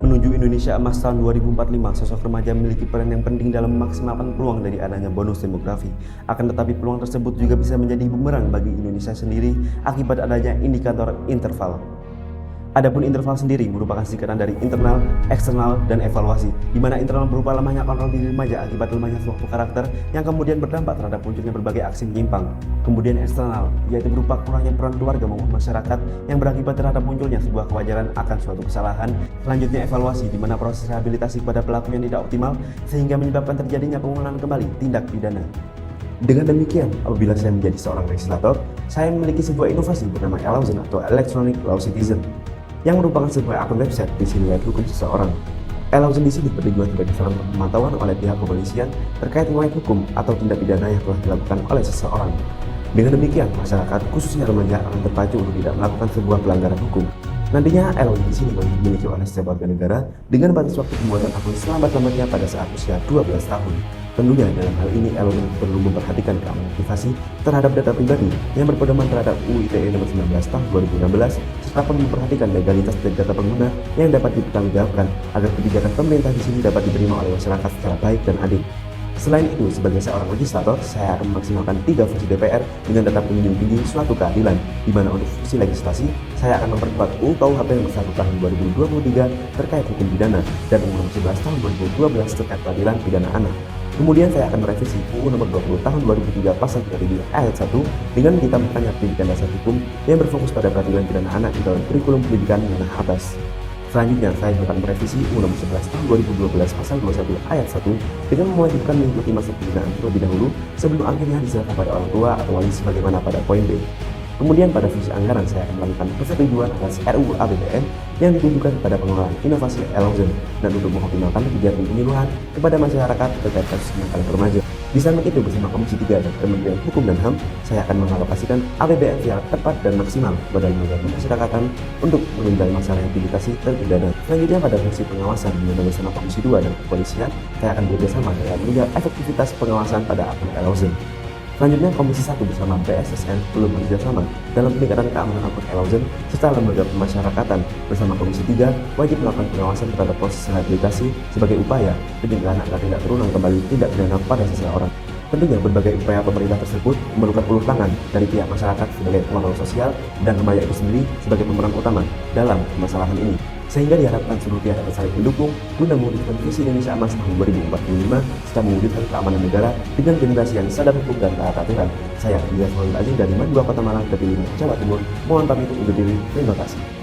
Menuju Indonesia Emas tahun 2045, sosok remaja memiliki peran yang penting dalam memaksimalkan peluang dari adanya bonus demografi. Akan tetapi peluang tersebut juga bisa menjadi bumerang bagi Indonesia sendiri akibat adanya indikator interval. Adapun interval sendiri merupakan singkatan dari internal, eksternal, dan evaluasi, di mana internal berupa lemahnya kontrol diri remaja akibat lemahnya suatu karakter yang kemudian berdampak terhadap munculnya berbagai aksi menyimpang. Kemudian eksternal, yaitu berupa kurangnya peran keluarga maupun masyarakat yang berakibat terhadap munculnya sebuah kewajaran akan suatu kesalahan. Selanjutnya evaluasi, di mana proses rehabilitasi kepada pelaku yang tidak optimal sehingga menyebabkan terjadinya pengulangan kembali tindak pidana. Dengan demikian, apabila saya menjadi seorang legislator, saya memiliki sebuah inovasi bernama ELAUZEN atau Electronic Law Citizen, yang merupakan sebuah akun website berisi riwayat hukum seseorang. ELAUZEN di sini bertujuan sebagai salah satu pemantauan oleh pihak kepolisian terkait riwayat hukum atau tindak pidana yang telah dilakukan oleh seseorang. Dengan demikian, masyarakat khususnya remaja akan terpacu untuk tidak melakukan sebuah pelanggaran hukum. Nantinya ELAUZEN di sini dimiliki oleh setiap warga negara dengan batas waktu pembuatan akun selambat-lambatnya pada saat usia 12 tahun. Tentunya dalam hal ini ELAUZEN perlu memperhatikan keamanan privasi terhadap data pribadi yang berpedoman terhadap UU ITE nomor 19 tahun 2016 serta perlu memperhatikan legalitas dari data pengguna yang dapat dipertanggungjawabkan agar kebijakan pemerintah di sini dapat diterima oleh masyarakat secara baik dan adil. Selain itu, sebagai seorang legislator, saya akan memaksimalkan 3 fungsi DPR dengan tetap menjunjung tinggi suatu keadilan, di mana untuk fungsi legislasi, saya akan memperkuat UU KUHP nomor 1 tahun 2023 terkait hukum pidana dan UU nomor 11 tahun 2012 terkait peradilan pidana anak. Kemudian saya akan merevisi UU nomor 20 tahun 2003 pasal 37 ayat 1 dengan ditambahkannya pendidikan dasar hukum yang berfokus pada peradilan pidana anak di dalam kurikulum pendidikan menengah atas. Selanjutnya, saya akan merevisi UU nomor 11 tahun 2012 pasal 21 ayat 1 dengan mewajibkan mengikuti masa pembinaan terlebih dahulu sebelum akhirnya diserahkan pada orang tua atau wali sebagaimana pada poin B. Kemudian pada fungsi anggaran saya akan melakukan persetujuan atas RUU APBN yang ditujukan kepada pengelolaan inovasi ELAUZEN dan untuk mengoptimalkan kegiatan penyuluhan kepada masyarakat terkait kasus kenakalan remaja. Di samping itu, bersama Komisi 3 dan Kementerian Hukum dan HAM, saya akan mengalokasikan APBN secara tepat dan maksimal kepada lembaga pemasyarakatan untuk menunjang masalah rehabilitasi terpidana. Selanjutnya pada fungsi pengawasan bersama Komisi 2 dan Kepolisian, saya akan bekerjasama dalam menjaga efektivitas pengawasan pada akun ELAUZEN. Selanjutnya, Komisi 1 bersama BSSN perlu bekerjasama dalam peningkatan keamanan akun ELAUZEN serta lembaga pemasyarakatan bersama Komisi 3 wajib melakukan pengawasan terhadap proses rehabilitasi sebagai upaya pencegahan agar tidak terulang kembali tindak pidana pada seseorang. Tentunya berbagai upaya pemerintah tersebut memerlukan uluh tangan dari pihak masyarakat sebagai pengamal sosial dan remaja itu sendiri sebagai pemeran utama dalam permasalahan ini. Sehingga diharapkan seluruh pihak dapat saling mendukung guna mewujudkan visi Indonesia Emas tahun 2045 serta mewujudkan keamanan negara dengan generasi yang sadar hukum dan taat aturan. Saya Dias Maulid Aziz dari Mandua Kota Malang, Terpilih Jawa Timur. Mohon pamit undur diri. Terima kasih.